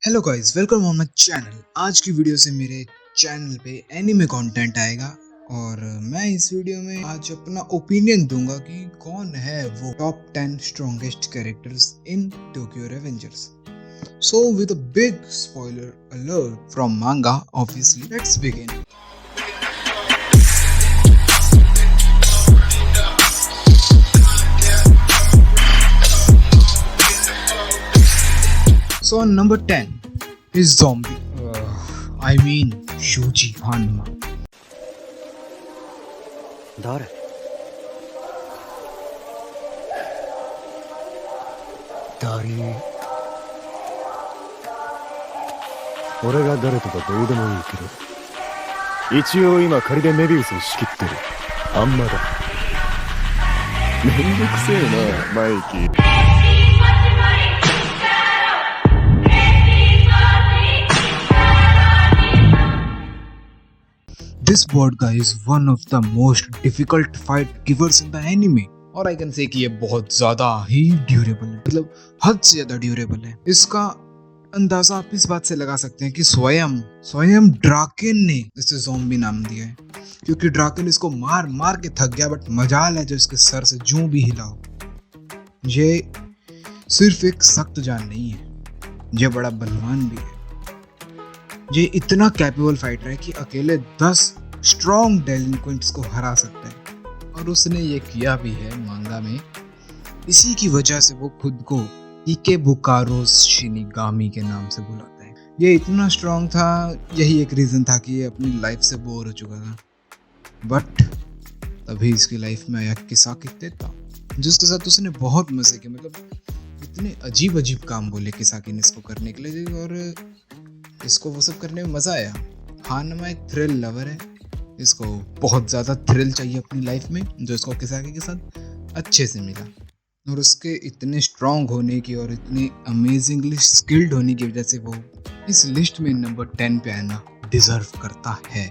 Hello guys, welcome on my channel. आज की video से मेरे चैनल पे एनिमे कंटेंट आएगा और मैं इस वीडियो में आज अपना ओपिनियन दूंगा कि कौन है वो top 10 strongest characters in Tokyo Revengers. So with a big spoiler alert from manga, obviously let's begin. So on number 10 is Zombie. I mean Shuji Hanma. 誰？ダリー。俺が誰とかどうでもいいけど、一応今仮でメビウスを仕切ってるあんまだ。めんどくせえなマイキー。This bad guy is one of the most difficult fight givers in the anime. और I can say कि ये बहुत ज्यादा ही durable है, मतलब हद से ज्यादा ड्यूरेबल है। इसका अंदाजा आप इस बात से लगा सकते हैं कि स्वयं ड्राकेन ने इसे ज़ॉम्बी नाम दिया है, क्योंकि ड्राकेन इसको मार मार के थक गया, बट मजाल है जो इसके सर से जूं भी हिला हो। ये सिर्फ एक सख्त जान नहीं है, ये बड़ा बलवान भी है। ये इतना कैपेबल फाइटर है कि अकेले 10 स्ट्रॉन्ग डेलिंक्वेंट्स को हरा सकता है, और उसने ये किया भी है मांगा में। इसी की वजह से वो खुद को इकेबुकारो शिनिगामी के नाम से बुलाता है। ये इतना स्ट्रॉन्ग था, यही एक रीजन था कि ये अपनी लाइफ से बोर हो चुका था। बट तभी इसकी लाइफ में आया किसाकी तेता, जिसके साथ उसने बहुत मजे किए। मतलब इतने अजीब अजीब काम बोले किसाकी ने इसको करने के लिए, और इसको वो सब करने में मजा आया। हानमा एक थ्रिल लवर है, इसको बहुत ज़्यादा थ्रिल चाहिए अपनी लाइफ में, जो इसको किसाकी के साथ अच्छे से मिला। और उसके इतने स्ट्रॉन्ग होने की और इतने अमेजिंगली स्किल्ड होने की वजह से वो इस लिस्ट में नंबर 10 पे आना डिजर्व करता है।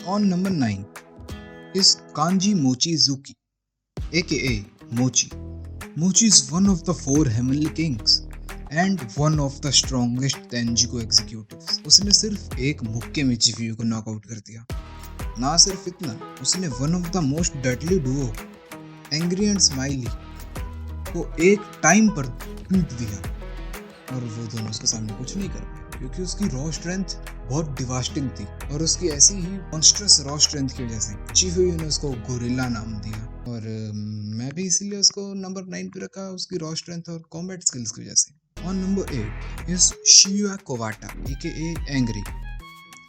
On number 9 is Kanji Mochizuki AKA Mochi. Mochi is one of the 4 heavenly kings and one of the strongest Tenjiku executives. उसने सिर्फ एक मुक्के में चिफियू को नॉकआउट कर दिया। ना सिर्फ इतना, उसने one of the most deadly Duo angry and smiley को एक टाइम पर पीट दिया, और वो दोनों उसके सामने कुछ नहीं कर पाए, क्योंकि उसकी रॉ स्ट्रेंथ बहुत डिवास्टिंग थी। और उसकी ऐसी ही मॉन्स्ट्रस रॉ स्ट्रेंथ की वजह से चिफियू ने उसको गोरिल्ला नाम दिया, और मैं भी इसीलिए उसको नंबर 9 पे रखा, उसकी रॉ स्ट्रेंथ और कॉम्बैट स्किल्स की वजह से। On number 8 is Shiya Kawata, aka Angry,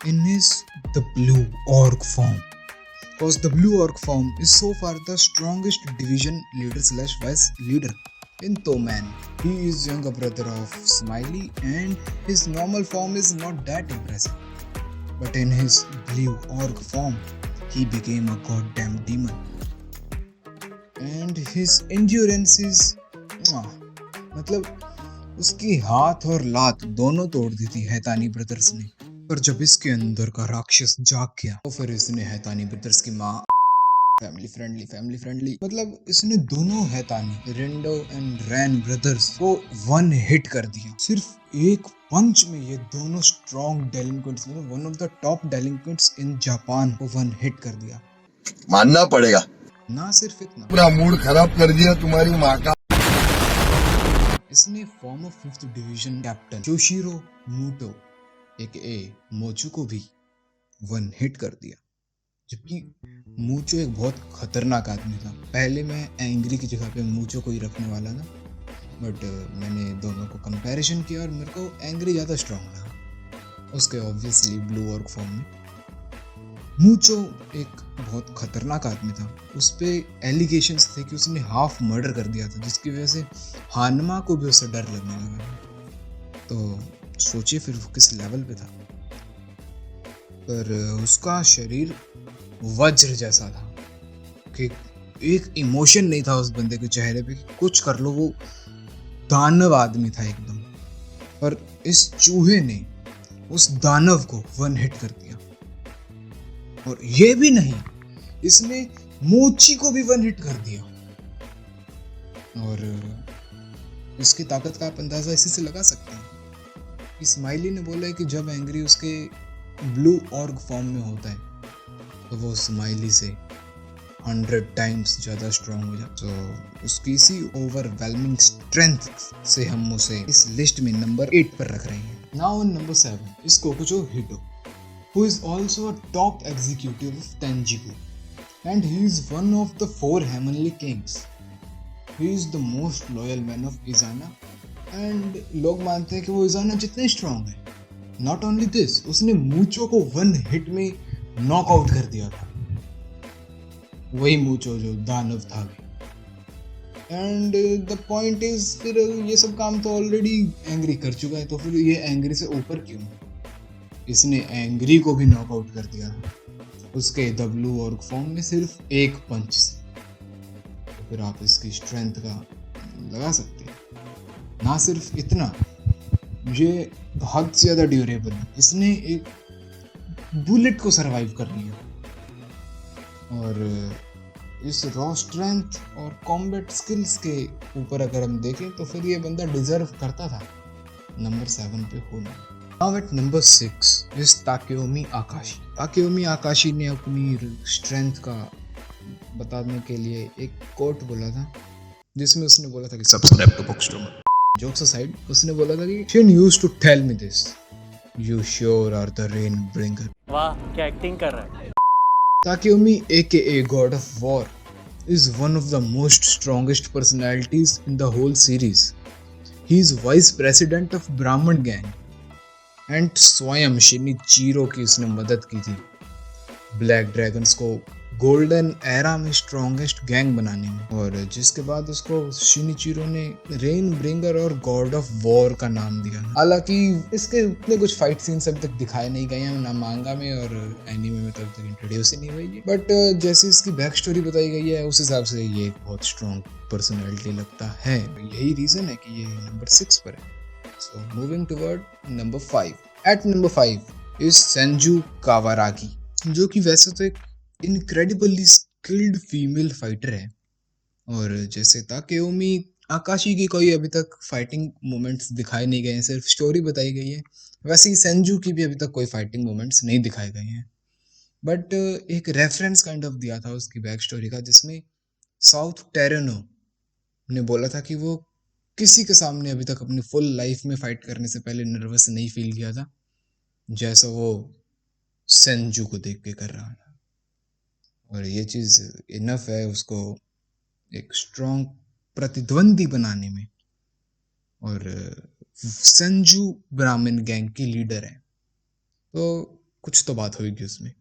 in his the Blue Orc form. Cause the Blue Orc form is so far the strongest division leader / vice leader in Toman. He is younger brother of Smiley, and his normal form is not that impressive. But in his Blue Orc form, he became a goddamn demon. And his endurance is मतलब उसकी हाथ और लात दोनों तोड़ दी थी हैतानी brothers ने। पर जब इसके अंदर का राक्षस जाग गया तो फिर इसने हैतानी ब्रदर्स की माँ फैमिली फ्रेंडली मतलब इसने दोनों हैतानी रेंडो एंड रैन ब्रदर्स को वन हिट कर दिया। सिर्फ एक पंच में ये दोनों स्ट्रॉन्ग डेलिंक्वेंट्स, मतलब one of the top delinquents in Japan को वन हिट कर दिया। मानना पड़ेगा। ना सिर्फ इतना, पूरा मूड खराब कर दिया तुम्हारी माँ का। इसने former 5th division captain Yoshiro Muto AKA Mucho को भी वन हिट कर दिया। जबकि मूचो एक बहुत खतरनाक आदमी था। पहले मैं एंग्री की जगह पे मूचो को ही रखने वाला था, बट मैंने दोनों को कंपैरिजन किया और मेरे को एंग्री ज़्यादा स्ट्रॉन्ग लगा उसके ऑब्वियसली ब्लू ऑर्क फॉर्म में। मूचो एक बहुत खतरनाक आदमी था। उस पे एलिगेशंस थे कि उसने हाफ मर्डर कर दिया था, जिसकी वजह से हानमा को भी उससे डर लगने लगा। तो सोचिए फिर वो किस लेवल पे था। पर उसका शरीर वज्र जैसा था कि एक इमोशन नहीं था उस बंदे के चेहरे पे, कुछ कर लो, वो दानव आदमी था एकदम। पर इस चूहे ने उस दानव को वन हिट कर दिया। और ये भी नहीं, इसने मोची को भी वन हिट कर दिया। और इसकी ताकत का आप अंदाजा इसी से लगा सकते हैं। कि स्माइली ने बोला है कि जब एंग्री उसके ब्लू ऑर्ग फॉर्म में होता है तो वो स्माइली से 100 टाइम्स ज़्यादा स्ट्रॉन्ग हो जाता। तो उसकी इसी ओवरवेलमिंग स्ट्रेंथ से हम उसे इस लिस्ट में नंबर 8 पर रख रहे हैं। Now on number 7 is Kakucho Hitto, who is also a top executive of Tenjiku, and he is one of the 4 heavenly kings. He is the most loyal man of Izana, and लोग मानते हैं कि वो इजाना जितने strong है। Not only this, उसने मूचो को 1 hit में नॉक आउट कर दिया था, वही मूचो जो दानव था। एंड द पॉइंट इज फिर ये सब काम तो ऑलरेडी एंग्री कर चुका है, तो फिर ये एंग्री से ऊपर क्यों? इसने एंग्री को भी नॉकआउट कर दिया उसके द ब्लू ऑर्ग फॉर्म में सिर्फ एक पंच से। तो फिर आप इसकी स्ट्रेंथ का लगा सकते हैं। ना सिर्फ इतना, ये हद से ज़्यादा ड्यूरेबल है। इसने एक बुलेट को सरवाइव कर लिया। और इस रॉ स्ट्रेंथ और कॉम्बैट स्किल्स के ऊपर अगर हम देखें तो फिर ये बंदा डिजर्व करता था नंबर 7 पे होना। Now at number 6 is ताकेयोमी आकाशी। ताकेयोमी आकाशी ने अपनी स्ट्रेंथ का बताने के लिए एक कोट बोला था, जिसमें उसने बोला था कि subscribe to bookstore. Jokes aside, उसने बोला था कि Shin used to tell me this, you sure are the rain bringer। वाह क्या एक्टिंग कर रहा है। ताकेयोमी aka God of War is one of the most strongest personalities in the whole series. He is vice president of Brahman gang and स्वयं शिनिचिरो की उसने मदद की थी ब्लैक ड्रैगन्स को गोल्डन एरा में स्ट्रॉन्गेस्ट गैंग बनाने में, और जिसके बाद उसको शिनिचिरो ने रेन ब्रिंगर और गॉड ऑफ वॉर का नाम दिया। हालांकि इसके इतने कुछ फाइट सीन्स अभी तक दिखाए नहीं गए हैं, ना मांगा में और एनीमे में तो अभी तक इंट्रोड्यूस ही नहीं हुई है। बट जैसे इसकी बैक स्टोरी बताई गई है उस हिसाब से ये एक बहुत स्ट्रॉन्ग पर्सनैलिटी लगता है। यही रीजन है कि ये नंबर 6 पर है। So moving toward number 5. At number 5 is Senju Kawaragi, जो कि वैसे तो एक incredibly skilled female fighter है। और जैसे ताकेयोमी आकाशी की कोई अभी तक फाइटिंग मोमेंट्स दिखाए नहीं गए हैं, सिर्फ स्टोरी बताई गई है, वैसे ही सेंजू की भी अभी तक कोई फाइटिंग मोमेंट्स नहीं दिखाए गए हैं। बट एक रेफरेंस काइंड ऑफ दिया था उसकी बैक स्टोरी का, जिसमें साउथ टेरेनो ने बोला था कि वो किसी के सामने अभी तक अपनी फुल लाइफ में फाइट करने से पहले नर्वस नहीं फील किया था, जैसा वो सेंजू को देख के कर रहा था। और ये चीज़ इनफ है उसको एक स्ट्रॉन्ग प्रतिद्वंदी बनाने में। और सेंजू ब्राह्मण गैंग की लीडर है, तो कुछ तो बात होगी उसमें।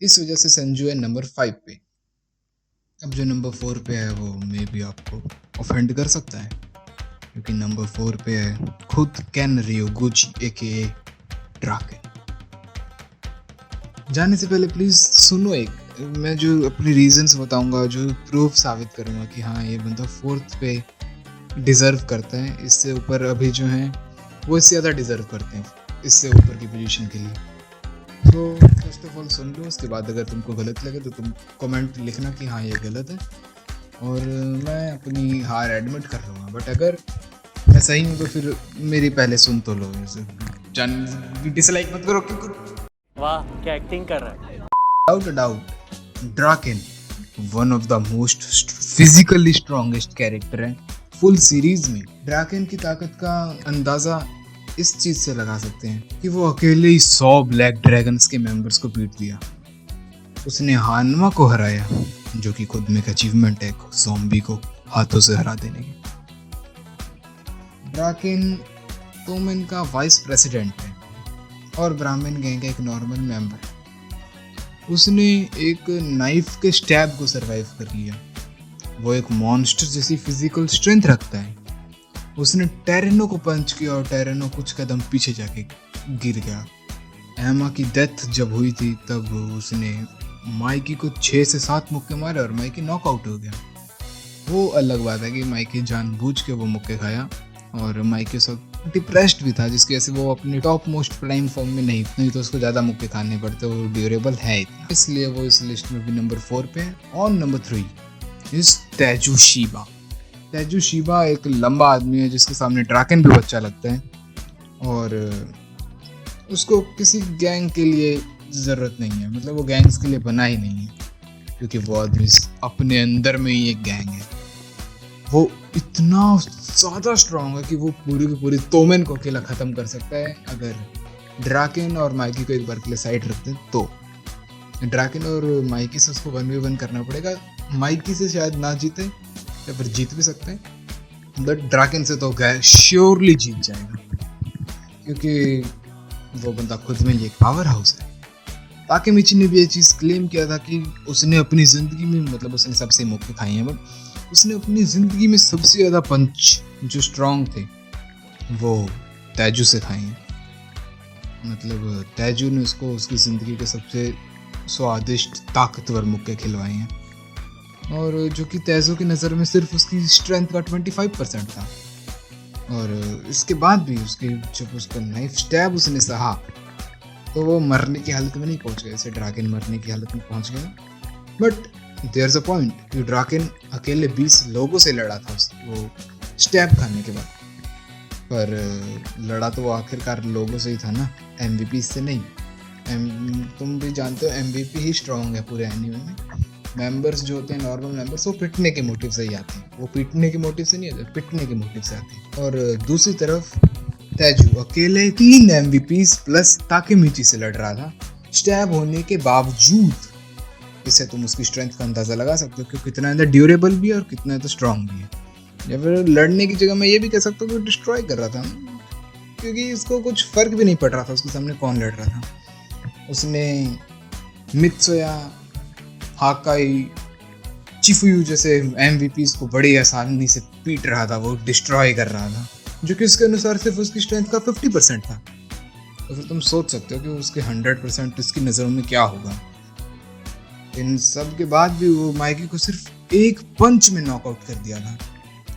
इस वजह से सेंजू है नंबर 5 पे। अब जो नंबर 4 पे है वो मे भी आपको ऑफेंड कर सकता है, क्योंकि नंबर 4 पे है खुद केन रियोगुची एके ड्राकेन। जाने से पहले प्लीज सुनो, एक मैं जो अपनी रीजंस बताऊंगा, जो प्रूफ साबित करूंगा कि हाँ ये बंदा 4th पे डिजर्व करता है। इससे ऊपर अभी जो हैं वो इससे ज़्यादा डिजर्व करते हैं इससे ऊपर की पोजीशन के लिए। तो फर्स्ट ऑफ ऑल सुन लो, उसके बाद अगर तुमको गलत लगे तो तुम कमेंट लिखना कि हाँ ये गलत है, और मैं अपनी हार एडमिट कर लूँगा। बट अगर मैं सही हूँ तो फिर मेरी पहले सुन तो लो, डिसलाइक मत करो। वाह क्या एक्टिंग कर रहा है। Without a doubt, Draken one of the most physically strongest character है फुल सीरीज में। ड्राकेन की ताकत का अंदाजा इस चीज से लगा सकते हैं कि वो अकेले ही 100 ब्लैक ड्रैगन्स के मेंबर्स को पीट दिया। उसने हानमा को हराया, जो कि खुद में एक अचीवमेंट है ज़ॉम्बी को हाथों से हरा देने की। ड्राकेन तोमेन का वाइस प्रेसिडेंट है और ब्राह्मण गैंग का एक नॉर्मल मेंबर है। उसने एक नाइफ के स्टैब को सरवाइव कर लिया। वो एक मॉन्स्टर जैसी फिजिकल स्ट्रेंथ रखता है। उसने टेरेनो को पंच किया और टेरेनो कुछ कदम पीछे जाके गिर गया। एमा की डेथ जब हुई थी तब उसने माइकी को 6 से 7 मुक्के मारे और माइकी नॉकआउट हो गया। वो अलग बात है कि माइकी जानबूझ के वो मुक्के खाया, और माइकी उस वक्त डिप्रेस्ड भी था, जिसकी वजह से वो अपने टॉप मोस्ट प्राइम फॉर्म में नहीं तो उसको ज़्यादा मुक्के खाने पड़ते, वो ड्यूरेबल है इतना, इसलिए वो इस लिस्ट में भी नंबर 4 पे है। On number 3 is Taiju Shiba. Taiju Shiba एक लंबा आदमी है जिसके सामने ड्राकेन भी बच्चा लगता है, और उसको किसी गैंग के लिए ज़रूरत नहीं है, मतलब वो गैंग्स के लिए बना ही नहीं है, क्योंकि वो आदमी अपने अंदर में ही एक गैंग है। वो इतना ज़्यादा स्ट्रांग है कि वो पूरी की पूरी तोमेन को अकेला ख़त्म कर सकता है। अगर ड्राकेन और माइकी को एक बार के लिए साइड रखते हैं तो ड्राकेन और माइकी से उसको 1v1 करना पड़ेगा। माइकी से शायद ना जीते या फिर जीत भी सकते हैं, बट ड्राकेन से तो श्योरली जीत जाएगा, क्योंकि वो बंदा खुद में ही एक पावर हाउस है। ताकेमिची ने भी ये चीज़ क्लेम किया था कि उसने अपनी ज़िंदगी में, मतलब उसने सबसे मुक्के खाई हैं, बट उसने अपनी ज़िंदगी में सबसे ज़्यादा पंच जो स्ट्रॉन्ग थे वो तैजू से खाए हैं। मतलब तैजू ने उसको उसकी ज़िंदगी के सबसे स्वादिष्ट ताकतवर मुक्के खिलवाए हैं, और जो कि तैजू की नज़र में सिर्फ उसकी स्ट्रेंथ का 25% था। और इसके बाद भी उसकी जब उसका नाइफ स्टैब उसने सहा तो वो मरने की हालत में नहीं पहुंच गया, जैसे ड्राकेन मरने की हालत में पहुंच गया। But there is a point कि ड्राकेन अकेले 20 लोगों से लड़ा था वो स्टैब खाने के बाद, पर लड़ा तो वो आखिरकार लोगों से ही था ना, MVP से नहीं। तुम भी जानते हो MVP ही स्ट्रांग है पूरे एनीमे में। मेंबर्स जो होते हैं नॉर्मल मेंबर्स, वो पिटने के मोटिव से ही आते हैं, वो पीटने के मोटिव से नहीं आते, पिटने के मोटिव से आते हैं। और दूसरी तरफ तैजू अकेले 3 MVPs प्लस ताकेमिची से लड़ रहा था, स्टैब होने के बावजूद। इससे तुम उसकी स्ट्रेंथ का अंदाज़ा लगा सकते हो कि कितना ज़्यादा ड्यूरेबल भी है और कितना ज़्यादा स्ट्रांग भी है। या फिर लड़ने की जगह मैं ये भी कह सकता हूँ कि डिस्ट्रॉय कर रहा था, क्योंकि इसको कुछ फ़र्क भी नहीं पड़ रहा था उसके सामने कौन लड़ रहा था। उसने मित्सुया, हाकाई, चिफुयू जैसे MVPs को बड़ी आसानी से पीट रहा था, वो डिस्ट्रॉय कर रहा था, जो कि उसके अनुसार सिर्फ उसकी स्ट्रेंथ का 50% था। तो फिर तुम सोच सकते हो कि उसके 100% इसकी नज़रों में क्या होगा। इन सब के बाद भी वो माइकी को सिर्फ एक पंच में नॉकआउट कर दिया था,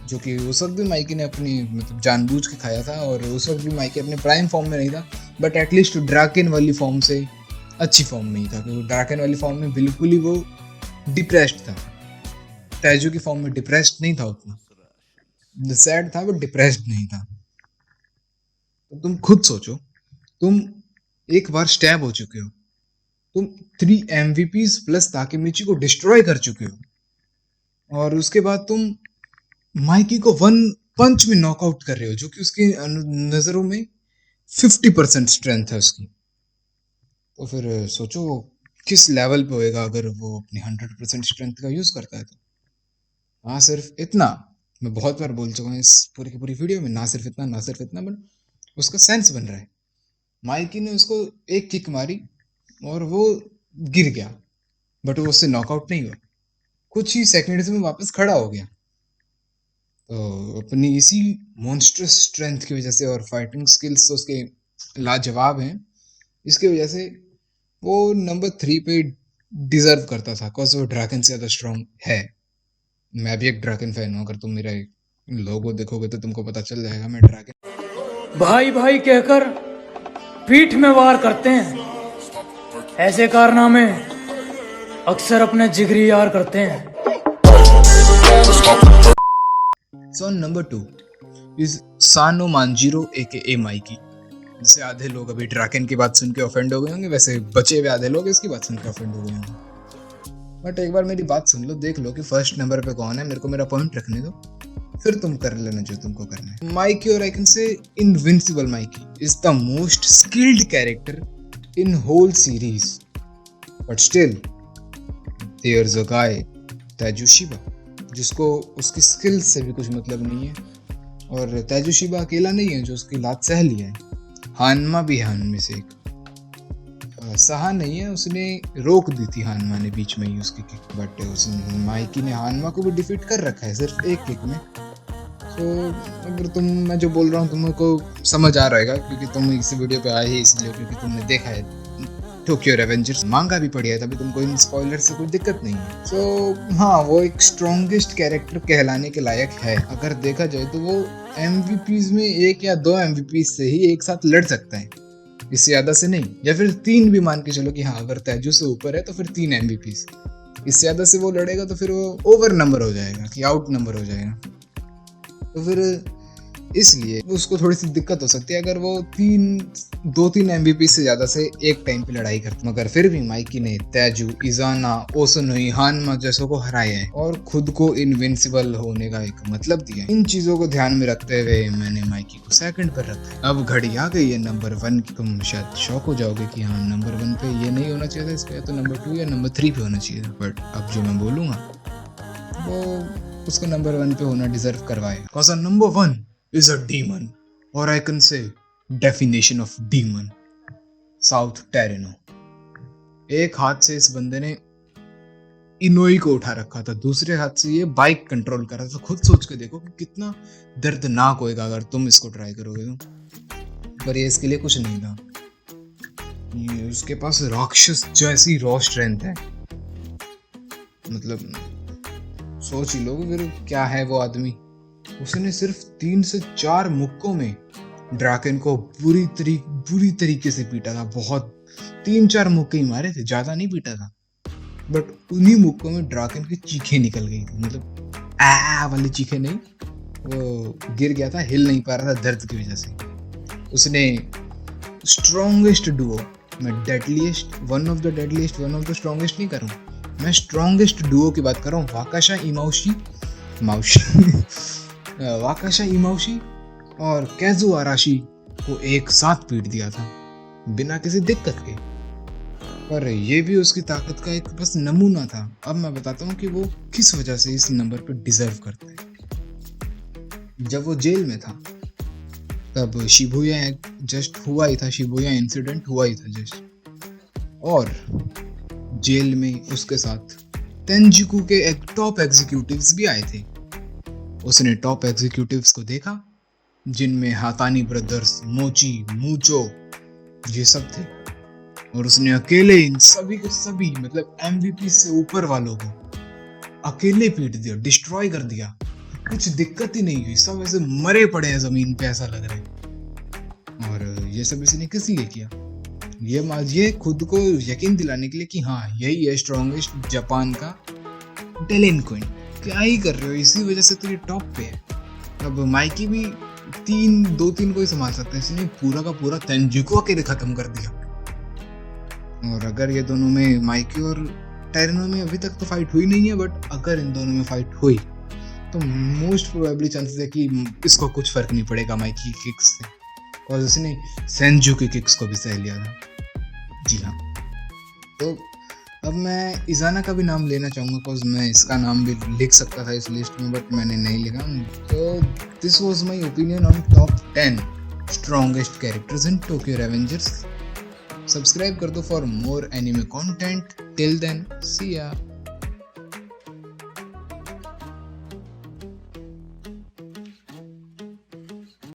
जो कि उस वक्त भी माइकी ने अपनी मतलब जानबूझ के खाया था, और उस वक्त भी माइकी अपने प्राइम फॉर्म में नहीं था, बट एटलीस्ट ड्राकेन वाली फॉर्म से अच्छी फॉर्म में ही था, क्योंकि ड्राकेन वाली फॉर्म में बिल्कुल ही वो डिप्रेस्ड था। तैजू की फॉर्म में डिप्रेस्ड नहीं था उतना, सैड था, बट डिप्रेस्ड नहीं था। तो तुम खुद सोचो, तुम एक बार स्टैब हो चुके हो, तुम 3 MVPs प्लस ताकेमिची को डिस्ट्रॉय कर चुके हो, और उसके बाद तुम माइकी को 1 पंच में नॉकआउट कर रहे हो, जो कि उसकी नज़रों में 50% स्ट्रेंथ है उसकी। तो फिर सोचो वो किस लेवल पे होएगा अगर वो अपनी 100% स्ट्रेंथ का यूज़ करता है। तो हाँ, सिर्फ इतना मैं बहुत बार बोल चुका हूँ इस पूरी की पूरी वीडियो में, ना सिर्फ इतना, बट उसका सेंस बन रहा है। माइकी ने उसको एक किक मारी और वो गिर गया, बट वो उससे नॉकआउट नहीं हुआ, कुछ ही सेकंड्स में वापस खड़ा हो गया। तो अपनी इसी मॉन्स्ट्रस स्ट्रेंथ की वजह से और फाइटिंग स्किल्स तो उसके लाजवाब हैं, इसकी वजह से वो नंबर 3 पे डिजर्व करता था, बिकॉज वो ड्रैगन से ज़्यादा स्ट्रॉन्ग है। मैं भी एक ड्रैगन फैन हूँ, अगर तुम मेरा लोगो देखोगे तो तुमको पता चल जाएगा मैं ड्रैगन। भाई भाई कहकर पीठ में वार करते हैं, ऐसे कारनामे अक्सर अपने जिगरी यार करते हैं। सो नंबर 2 इज सानो मांजिरो AKA माइकी, जिसे आधे लोग अभी ड्रैगन की बात सुन के ऑफेंड हो गए होंगे, वैसे बचे हुए आधे लोग इसकी बात सुन के ऑफेंड हो गए होंगे। बट एक बार मेरी बात सुन लो, देख लो कि फर्स्ट नंबर पे कौन है, मेरे को मेरा पॉइंट रखने दो, फिर तुम कर लेना जो तुमको करना है। माइकी, और I can say invincible Mikey is the most skilled character in whole series, but still there is a guy Taiju Shiba, जिसको उसकी स्किल्स से भी कुछ मतलब नहीं है। और तैजू शिबा अकेला नहीं है जो उसकी लात सह लिया है, हानमा भी है उनमें से एक। सहा नहीं है, उसने रोक दी थी हानमा ने बीच में ही उसकी किक, बट उसने माइकी ने हानमा को भी डिफीट कर रखा है सिर्फ एक किक में। तो अगर मैं जो बोल रहा हूँ तुमको समझ आ रहेगा, क्योंकि तुम इस वीडियो पे आए ही इसलिए क्योंकि तुमने देखा है टोक्यो रेवेंजर्स, मांगा भी पढ़ी है, तभी तुमको इन स्पॉइलर से कोई दिक्कत नहीं है। सो हाँ, वो एक स्ट्रॉन्गेस्ट कैरेक्टर कहलाने के लायक है। अगर देखा जाए तो वो MVPs में 1 या 2 MVPs से ही एक साथ लड़ सकता है, इससे ज़्यादा से नहीं, या फिर 3 भी मान के चलो कि हाँ अगर तैजू से ऊपर है तो फिर 3 MVPs, इससे ज़्यादा से वो लड़ेगा तो फिर वो ओवर नंबर हो जाएगा कि आउट नंबर हो जाएगा। तो फिर इसलिए उसको थोड़ी सी दिक्कत हो सकती है अगर वो 2-3 MVP से ज्यादा से एक टाइम पे लड़ाई करते। मगर फिर भी माइकी ने तेजू, इजाना, ओसुनुई, हानमा जैसों को हराया है और खुद को इनविंसिबल होने का एक मतलब दिया है। इन चीजों को ध्यान में रखते हुए मैंने माइकी को सेकंड पर रखा। अब घड़ी आ गई है नंबर 1 की। तुम शायद शॉक हो जाओगे कि हाँ नंबर 1 पे ये नहीं होना चाहिए था, इसका तो नंबर 2 या नंबर 3 पे होना चाहिए था। बट अब जो मैं बोलूंगा वो उसको नंबर 1 पे होना डिजर्व करवाए। Cause number 1 is a demon, or I can say definition of demon, south Terrano. एक हाथ से इस बंदे ने इनोई को उठा रखा था, दूसरे हाथ से ये बाइक कंट्रोल कर रहा था। खुद सोच के देखो कि कितना दर्दनाक होएगा अगर तुम इसको ट्राई करोगे तो। पर ये इसके लिए कुछ नहीं था, ये उसके पास राक्षस जैसी रॉ स्ट्रेंथ है। मतलब सोच ही लो फिर क्या है वो आदमी। उसने सिर्फ 3 से 4 मुक्कों में ड्रैकन को बुरी तरीके से पीटा था। बहुत 3-4 मुक्के ही मारे थे, ज्यादा नहीं पीटा था। बट उन्हीं मुक्कों में ड्रैकन की चीखें निकल गई थी। मतलब आ वाली चीखें नहीं, वो गिर गया था, हिल नहीं पा रहा था दर्द की वजह से। उसने स्ट्रॉन्गेस्ट डुओ, मैं deadliest, one of the strongest नहीं करूँ, मैं स्ट्रॉन्गेस्ट डुओ की बात कर रहा हूँ। वाकाशा इमाउशी और कैजू आराशी को एक साथ पीट दिया था बिना किसी दिक्कत के। पर ये भी उसकी ताकत का एक बस नमूना था। अब मैं बताता हूँ कि वो किस वजह से इस नंबर पे डिजर्व करते हैं। जब वो जेल में था तब शिबुया जस्ट हुआ ही था, शिबुया इंसिडेंट हुआ ही था जस्ट, और जेल में उसके साथ तेंजिकु के एक टॉप एग्जीक्यूटिव्स भी आए थे। उसने टॉप एग्जीक्यूटिव्स को देखा जिनमें हातानी ब्रदर्स, मोची, मूचो ये सब थे, और उसने अकेले इन सभी के सभी मतलब MVP से ऊपर वालों को अकेले पीट दिया, डिस्ट्रॉय कर दिया। कुछ दिक्कत ही नहीं हुई, सब ऐसे मरे पड़े हैं जमीन पे ऐसा लग रहा है। और ये सब इसने किस लिए किया? ये खुद को यकीन दिलाने के लिए कि हाँ यही है स्ट्रॉन्गेस्ट जापान का डेलिंक्वेंट। क्या ही कर रहे हो, इसी वजह से तो ये टॉप पे है। अब माइकी भी 2-3 को ही संभाल सकता है, इसने पूरा का पूरा तेंजिकु अकेले खत्म कर दिया। और अगर ये दोनों में, माइकी और टेरेनो में अभी तक तो फाइट हुई नहीं है, बट अगर इन दोनों में फाइट हुई तो मोस्ट प्रोबेबली चांसेस है कि इसको कुछ फर्क नहीं पड़ेगा माइकी की किक्स से, और उसने सेंजू की किक्स को भी सह लिया था। जी हाँ, तो अब मैं इजाना का भी नाम लेना चाहूँगा, बिकॉज मैं इसका नाम भी लिख सकता था इस लिस्ट में, बट मैंने नहीं लिखा। तो this was my opinion on top 10 strongest characters in Tokyo Revengers. Subscribe कर दो for more anime content. Till then see या।